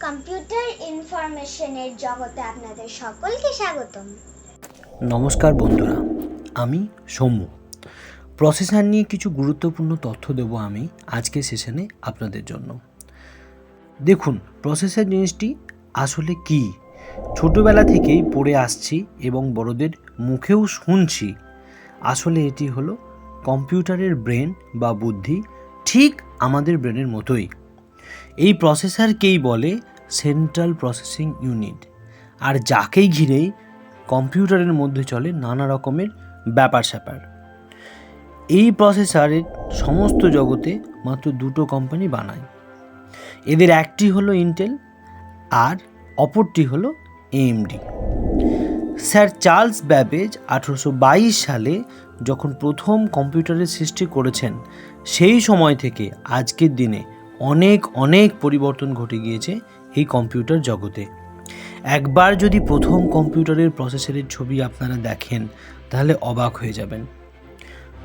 Computer ইনফরমেশনের জগতে আপনাদের সকলকে স্বাগতম। নমস্কার বন্ধুরা, আমি সৌম্য। প্রসেসর নিয়ে কিছু গুরুত্বপূর্ণ তথ্য দেব আমি আজকের সেশনে আপনাদের জন্য। দেখুন, প্রসেসর জিনিসটি আসলে কি ছোটোবেলা থেকেই পড়ে আসছি এবং বড়দের মুখেও শুনছি। আসলে এটি হলো কম্পিউটারের ব্রেন বা বুদ্ধি, ঠিক আমাদের ব্রেনের মতোই। এই প্রসেসরকেই বলে সেন্ট্রাল প্রসেসিং ইউনিট, আর যাকেই ঘিরেই কম্পিউটারের মধ্যে চলে নানা রকমের ব্যাপার স্যাপার। এই প্রসেসরের সমস্ত জগতে মাত্র দুটো কোম্পানি বানায়। এদের একটি হলো ইন্টেল আর অপরটি হলো এএমডি। স্যার চার্লস ব্যাবেজ 1822 সালে যখন প্রথম কম্পিউটারের সৃষ্টি করেছেন, সেই সময় থেকে আজকের দিনে অনেক পরিবর্তন ঘটে গিয়েছে এই কম্পিউটার জগতে। একবার যদি প্রথম কম্পিউটারের প্রসেসরের ছবি আপনারা দেখেন তাহলে অবাক হয়ে যাবেন।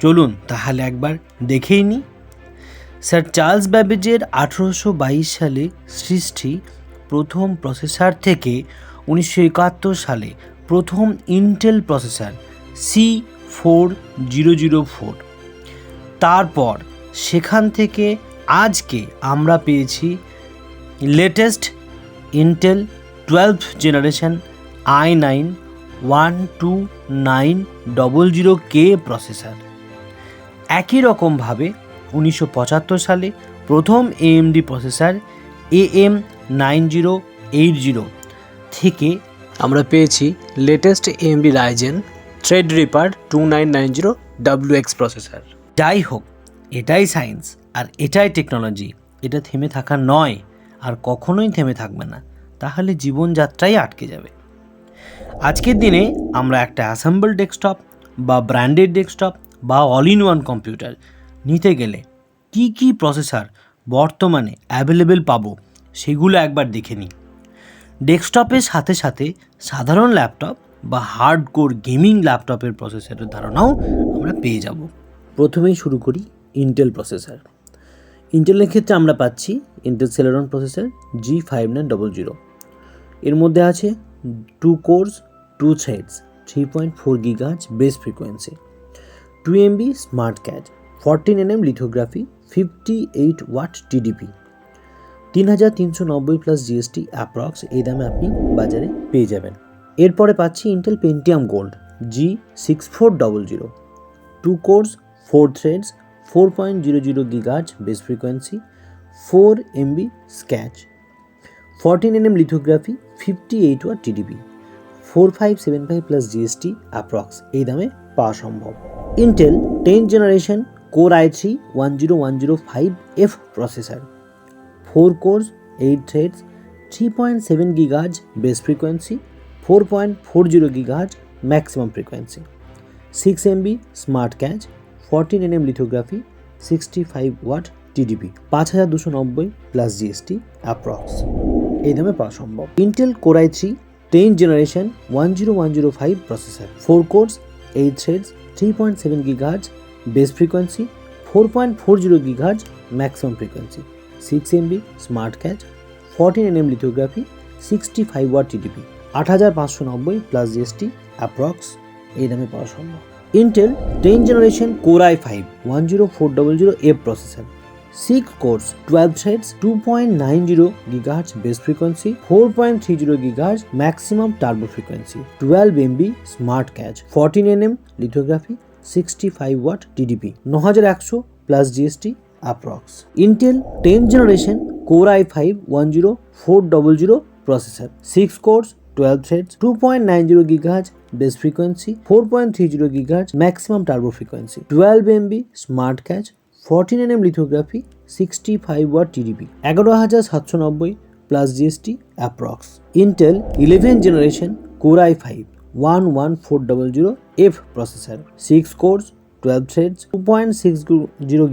চলুন তাহলে একবার দেখেই নিই। স্যার চার্লস ব্যাবেজের 1822 সালে সৃষ্টি প্রথম প্রসেসর থেকে 1971 সালে প্রথম ইন্টেল প্রসেসর C4004। তারপর সেখান থেকে আজকে আমরা পেয়েছি latest Intel 12th generation i9-12900K processor. একই রকমভাবে 1975 সালে প্রথম এএমডি প্রসেসর AM9080 থেকে আমরা পেয়েছি latest AMD Ryzen Threadripper 2990WX processor. যাই হোক, এটাই সায়েন্স আর এটাই টেকনোলজি। এটা থেমে থাকা নয়, আর কখনোই থেমে থাকবে না, তাহলে জীবনযাত্রাই আটকে যাবে। আজকের দিনে আমরা একটা অ্যাসেম্বল ডেস্কটপ বা ব্র্যান্ডেড ডেস্কটপ বা অল ইন ওয়ান কম্পিউটার নিতে গেলে কি প্রসেসর বর্তমানে অ্যাভেলেবেল পাবো সেগুলো একবার দেখে নিই। ডেস্কটপের সাথে সাথে সাধারণ ল্যাপটপ বা হার্ডকোর গেমিং ল্যাপটপের প্রসেসরের ধারণাও আমরা পেয়ে যাব। প্রথমেই শুরু করি ইন্টেল প্রসেসর। ইন্টেলের ক্ষেত্রে আমরা পাচ্ছি ইন্টেল সেলেরন প্রসেসর G5900। এর মধ্যে আছে 2 cores 2 threads 3.4 GHz base frequency, 2 MB smart cache, 14 nm lithography, 58 watt TDP, 3390 plus GST approx এই দামে আপনি বাজারে পেয়ে যাবেন। এরপরে পাচ্ছি Intel Pentium Gold G6400, 2 cores 4 threads 4.00 GHz base frequency, 4 MB cache, 14 nm lithography, 58 watt TDP, 4575 plus GST approx এই দামে পাওয়া সম্ভব। Intel 10th generation core i3-10105F processor, 4 cores 8 threads 3.7 GHz base frequency, 4.40 GHz maximum frequency, 6 MB smart cache, 14 nm lithography, 65 watt TDP, 5290 plus GST approx এই দামে পাওয়া সম্ভব। Intel core i3 10th generation 10105 processor, 4 cores 8 threads 3.7 GHz base frequency, 4.40 GHz maximum frequency, 6 MB smart cache, 14 nm lithography, 65 watt TDP, 8590 plus GST approx এই দামে পাওয়া সম্ভব। Intel 10th generation core i5-10400F processor, 6 cores 12 threads 2.90 GHz base frequency, 4.30 GHz maximum turbo frequency, 12 MB smart cache, 14 nm lithography, 65 watt TDP, 9100 plus GST approx. Intel 10th generation core i5-10400 processor, 6 cores 12 threads 2.90 GHz base frequency, 4.30 GHz maximum turbo frequency, 12 MB smart cache, 14 nm lithography, 65 watt TDP, 11790 plus GST approx. Intel 11th generation core i5-11400F processor, 6 cores 12 threads 2.60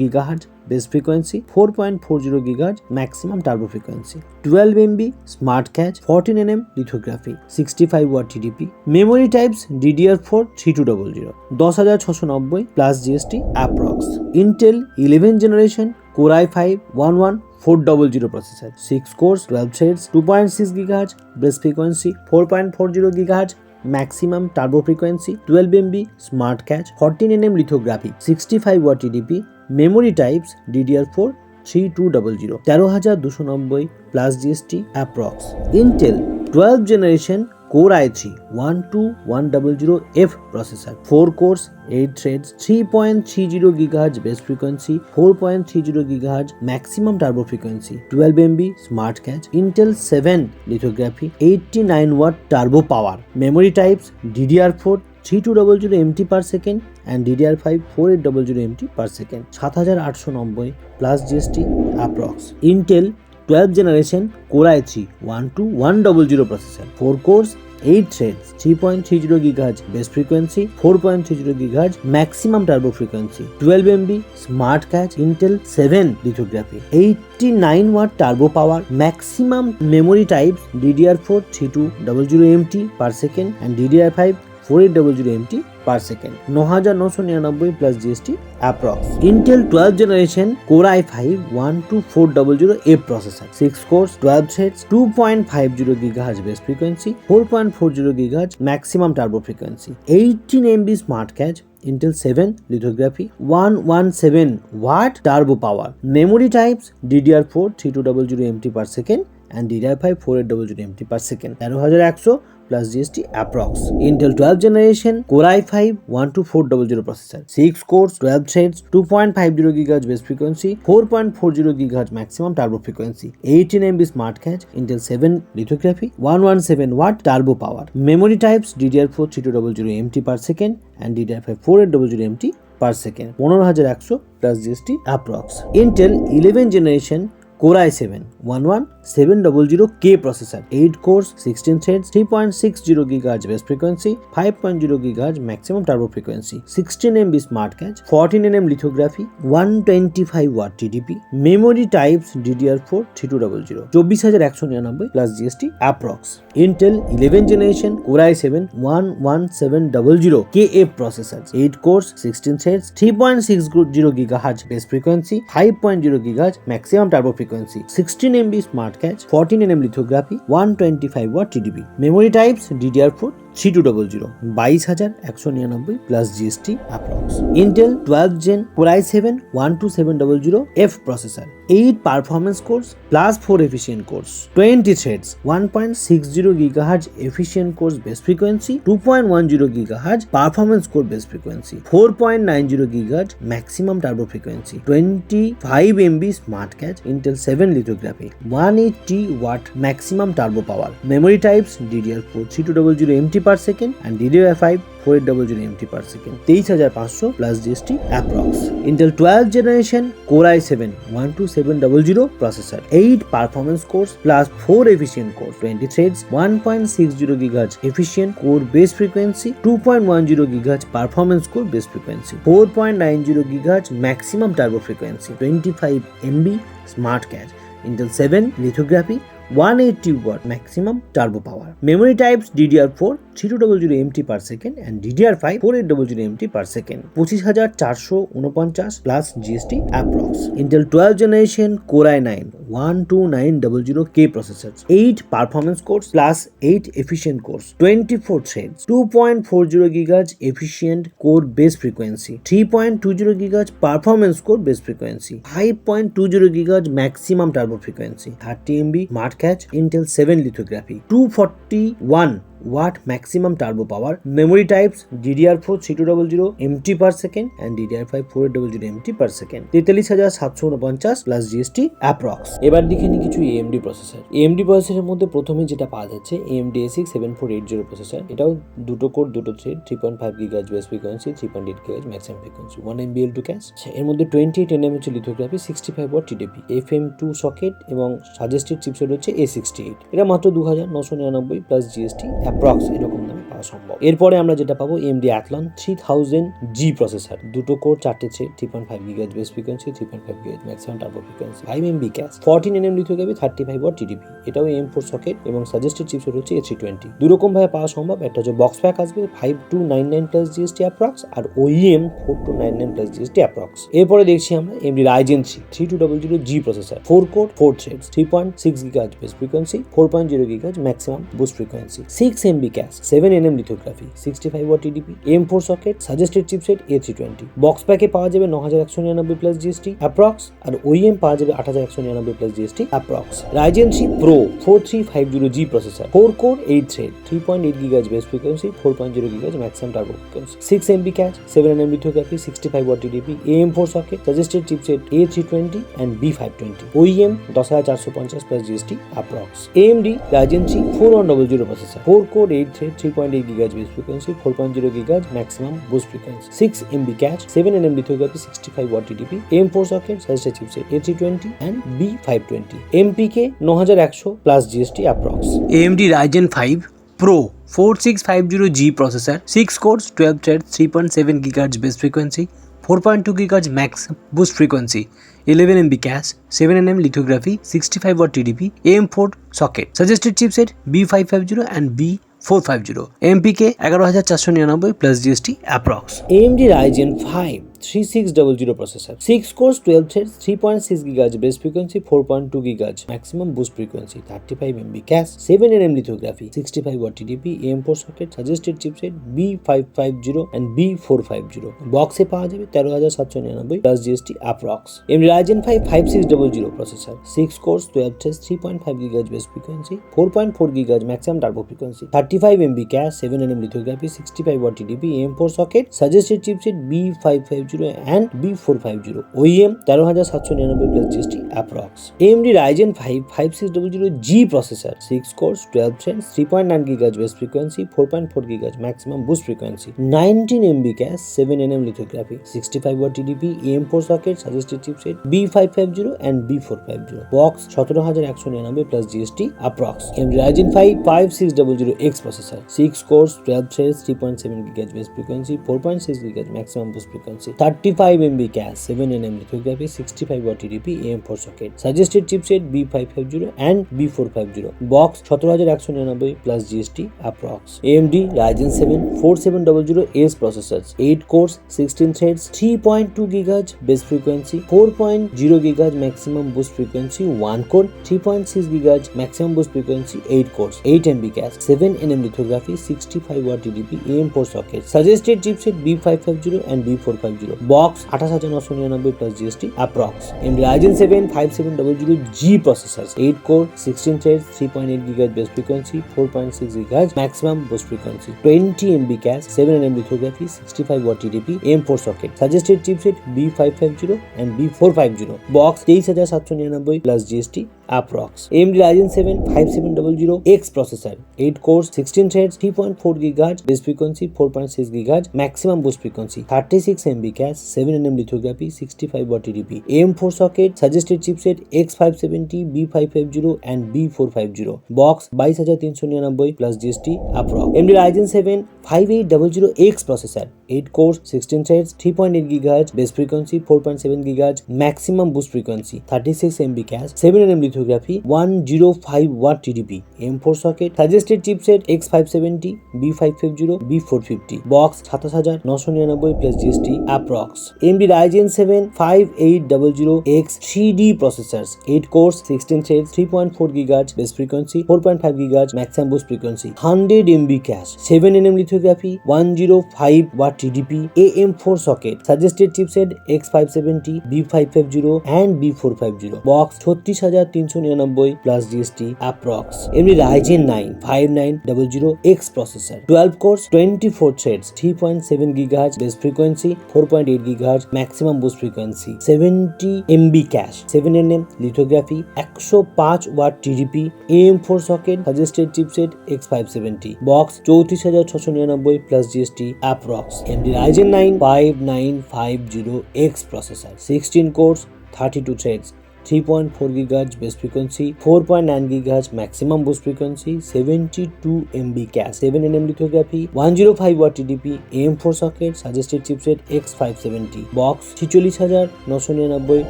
GHz base frequency, 4.40 GHz maximum turbo frequency, 12 MB smart cache, 14 nm lithography, 65 watt TDP, memory types DDR4 3200, 10690 plus GST approx. Intel 11th generation Core i5 11400 processor, 6 cores, 12 threads, 2.6 GHz base frequency, 4.40 GHz maximum turbo frequency, 12 MB smart cache, 14 nm lithography, 65 watt TDP, memory types DDR4 3200, 13290 plus GST approx. Intel 12th generation Core i3 12100F processor, 4 cores, 8 threads, 3.30 GHz base frequency, 4.30 GHz maximum turbo frequency, 12 MB smart cache, Intel 7 lithography, 89 watt turbo power. Memory types DDR4 3200 MT per second and DDR5 4800 MT per second, 7890 plus GST approx. Intel 12th generation Core i3 12100 processor, 4 cores, 8 threads, 3.30 GHz base frequency, 4.30 GHz maximum turbo frequency, 12 MB smart cache, Intel 7 lithography, 89 watt turbo power. Maximum memory types DDR4 3200 MT per second and DDR5 4800 MT per second, 9999 plus GST approx. Intel 12th generation Core i5 12400F processor, 6 cores, 12 threads, 2.50 GHz base frequency, 4.40 GHz maximum turbo frequency, 18 MB smart cache, Intel 7 lithography, 117 watt turbo power. Memory types DDR4 3200 MT per second and DDR5 4800 MT per second, 13100 plus GST approx. Intel 12th generation Core i5 12400 processor, 6 cores, 12 threads, 2.50 GHz base frequency, 4.40 GHz maximum turbo frequency, 18 MB smart cache, Intel 7 lithography, 117 watt turbo power. Memory types DDR4 3200 MT per second and DDR5 4800 MT per second, 15100 plus GST approx. Intel 11th generation Core i7 11700K processor, 8 cores, 16 threads, 3.60 GHz base frequency, 5.0 GHz maximum turbo frequency, 16 MB smart cache, 14 nm lithography, 125 watt TDP. Memory types DDR4 3200, 24199 plus GST approx. Intel 11th generation Core i7 11700KF processors, 8 cores, 16 threads, 3.60 GHz base frequency, 5.0 GHz maximum turbo frequency, 16 MB smart cache, 14 nm lithography, 125 watt TDP. Memory types DDR4 3200, 22199 plus GST approx. Intel 12th gen Core i7 12700F processor, 8 performance cores plus 4 efficient cores, 20 threads, 1.60 GHz efficient cores base frequency, 2.10 GHz performance core base frequency, 4.90 GHz maximum turbo frequency, 25 MB smart cache, Intel 7 lithography, 180 watt maximum turbo power. Memory types DDR4 3200 MT per second and DDR5 4800 MT per second, 23500 plus GST approx. Intel 12th generation Core i7 12700 processor, 8 performance cores plus 4 efficient cores, 20 threads, 1.60 GHz efficient core base frequency, 2.10 GHz performance core base frequency, 4.90 GHz maximum turbo frequency, 25 MB smart cache, Intel 7 lithography, 180 watt maximum turbo power. Memory types DDR4 3200 MT per second and DDR5 4800 MT per second, 25449 plus GST approx. Intel 12th generation Core i9 12900K processors, 8 performance cores plus 8 efficient cores, 24 threads, 2.40 GHz efficient core base frequency, 3.20 GHz performance core base frequency, 5.20 GHz maximum turbo frequency, 30 MB smart cache, Intel 7 lithography, 241 watt maximum turbo power. Memory types DDR4 3200 MT per second and DDR5 4800 MT per second, 43749 plus GST approx. এবার দেখে নিই কিছু AMD processor. AMD প্রসেসরের মধ্যে প্রথমে যেটা পাওয়া যাচ্ছে AMD A6 7480 প্রসেসর। এটাও দুটো কোর, দুটো thread, 3.5 GHz base frequency, 3.8 GHz maximum frequency, 1 MBL2 cache. এর মধ্যে 28 nm হচ্ছে lithography, 65 watt TDP, FM2 socket এবং সাজেস্টেড চিপসেট হচ্ছে A68। এটা মাত্র 2999 প্লাস GST অ্যাপ্রক্স এরকম দামে পাওয়া পাওয়া সম্ভব। এরপরে আমরা যেটা পাবো AMD Athlon 3000G প্রসেসর, দুটো কোর, 4টে thread, 3.5 GHz base frequency, 3.5 GHz maximum turbo frequency, 5 MB cache, 14 nm lithography, 35 watt TDP। এটাও AM4 সকেট এবং সাজেস্টেড চিপসেট হচ্ছে A320। দুরকম ভাবে পাওয়া সম্ভব, একটা হচ্ছে বক্স প্যাক আসবে 5299 প্লাস GST অ্যাপ্রক্স, আর OEM 4299 প্লাস GST অ্যাপ্রক্স। এরপরে দেখছি আমরা AMD Ryzen 3 3200G processor, 4 core, 4 threads, 3.6 GHz base frequency, 4.0 GHz maximum boost frequency, 6 MB cache, 7 nm lithography, 65 watt TDP, AM4 socket, suggested chipset A320। Box প্যাকে পাওয়া যাবে 9199 plus GST approx, আর OEM পাওয়া যাবে 8199 plus GST approx. Ryzen 3 Pro 4350G processor, 4 core, 8 thread, 3.8 GHz base frequency, 4.0 GHz maximum turbo frequency, 6 MB cache, 7 nm lithography, 65 watt TDP, AM4 socket, suggested chipset A320 and B520, OEM 10450 plus GST approx. AMD Ryzen 3 4100 processor, 4 core, 8 thread, 3.8 GHz base frequency, 4.0 GHz maximum boost frequency, 6 MB cache, 7 nm lithography, 65 watt TDP, AM4 socket, suggested chipset A320 and B520, MPK 9100 plus GST approx. AMD Ryzen 5 Pro 4650G processor, 6 cores, 12 threads, 3.7 GHz base frequency, 4.2 GHz max boost frequency, 11 MB cache, 7 nm lithography, 65 watt TDP, AM4 socket, suggested chipset B550 and B450, MPK 11499 plus GST approx। AMD Ryzen 5 3600 processor, 6 cores, 12 threads, 3.6 GHz base frequency, 4.2 GHz maximum boost frequency, 35 MB cache, 7 nm lithography, 65 watt TDP, AM4 socket, suggested chipset B550 and B450, বক্সে পাওয়া যাবে 13799 plus GST approx। AMD Ryzen 5 5600 processor, 6 cores, 12 threads, 3.5 GHz base frequency, 4.4 GHz maximum turbo frequency, 35 MB cache, 7 nm lithography, 65 watt TDP, AM4 socket, suggested chipset B550 and B450, OEM 13799 plus GST approx। AMD Ryzen 5 5600G processor, 6 cores, 12 threads, 3.9 GHz base frequency, 4.4 GHz maximum boost frequency, 19 MB cache, 7 nm lithography, 65 watt TDP, AM4 socket, suggested chipset B550 and B450, box 17199 plus GST approx। AMD Ryzen 5 5600X processor, 6 cores, 12 threads, 3.7 GHz base frequency, 4.6 GHz maximum boost frequency, 35 MB cache, 7 nm lithography, 65 watt TDP, AM4 socket, suggested chipset B550 and B450, box 17199 plus GST approx। AMD Ryzen 7 4700S processors, 8 cores, 16 threads, 3.2 GHz base frequency, 4.0 GHz maximum boost frequency, 1 core, 3.6 GHz maximum boost frequency, 8 cores, 8 MB cache, 7 nm lithography, 65 watt TDP, AM4 socket, suggested chipset B550 and B450, box 28999 plus GST approx। AMD Ryzen 7 5700G processors, 8 core, 16 threads, 3.8 GHz base frequency, 4.6 GHz maximum boost frequency, 20 MB cache, 7 nm lithography, 65 watt TDP, AM4 socket, suggested chipset B550 and B450, box 23799 plus GST approx। AMD Ryzen 7 5700X processor, 8 cores, 16 threads, 3.4 GHz base frequency, 4.6 GHz maximum boost frequency, 36 MB cache, 7 nm lithography, 65 watt TDP, AM4 socket, suggested chipset X570, B550 and B450, box 22399 plus GST approx। AMD Ryzen 7 5800X processor, 8 cores, 16 threads, 3.8 GHz base frequency, 4.7 GHz maximum boost frequency, 36 MB cache, 7 nm lithography, 105 watt TDP, AM4 socket, suggested chipset X570, B550, B450, box 27999 plus GST approx। AMD Ryzen 7 5800X 3D processors, 8 cores, 16 threads, 3.4 GHz base frequency, 4.5 GHz maximum boost frequency, 100 MB cache, 7 nm lithography, 105 watt TDP, AM4 socket, suggested chipset X570, B550 and B450, box 36399 plus GST approx। AMD Ryzen 9 5900X processor, 12 cores, 24 threads, 3.7 GHz base frequency, 4.8 GHz maximum boost frequency, 70 MB cache, 7 nm lithography, 105 watt TDP, AM4 socket, suggested chipset X570, box 34699 plus GST approx। AMD Ryzen 9 5950X processor, 16 cores, 32 threads, 3.4 GHz base frequency, 4.9 GHz maximum boost frequency, 72 MB cache, 7nm lithography, 105 watt TDP, AM4 socket, suggested chipset X570, box 46999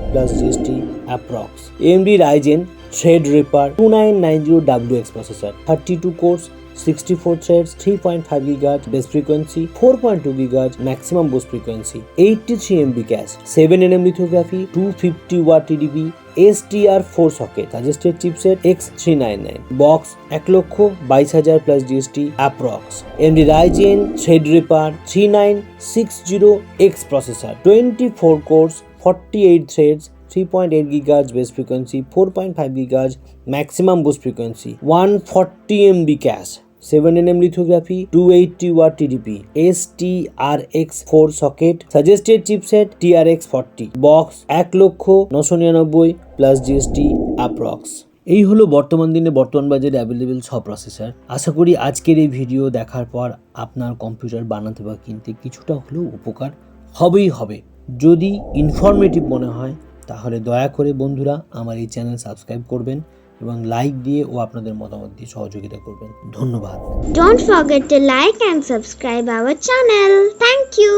plus GST approx. AMD Ryzen Threadripper 2990WX processor, 32 cores, 64 threads, 3.5 GHz base frequency, 4.2 GHz maximum boost frequency, 83 MB cache, 7nm lithography, 250 watt TDP, STR4 socket, suggested chipset X399, box 1,22,000 plus GST approx. AMD Ryzen Threadripper 3960X processor, 24 cores, 48 threads, 3.8 GHz base frequency, 4.5 GHz maximum boost frequency, 140 MB cache, 7nm lithography, 280 watt TDP, STRX4 socket, suggested chipset TRX40, box 1,09,99 plus GST approx. এই হলো বর্তমান বাজারে available সব processor. আশা করি আজকের এই video দেখার পর আপনার কম্পিউটার বানাতে বা কিনতে কিছুটা হলেও উপকার হবেই হবে। যদি ইনফরমেটিভ মনে হয় তাহলে দয়া করে বন্ধুরা আমার এই চ্যানেল সাবস্ক্রাইব করবেন এবং লাইক দিয়ে ও আপনাদের মতামত দিয়ে সহযোগিতা করবেন। ধন্যবাদ। Don't forget to like and subscribe our channel. Thank you.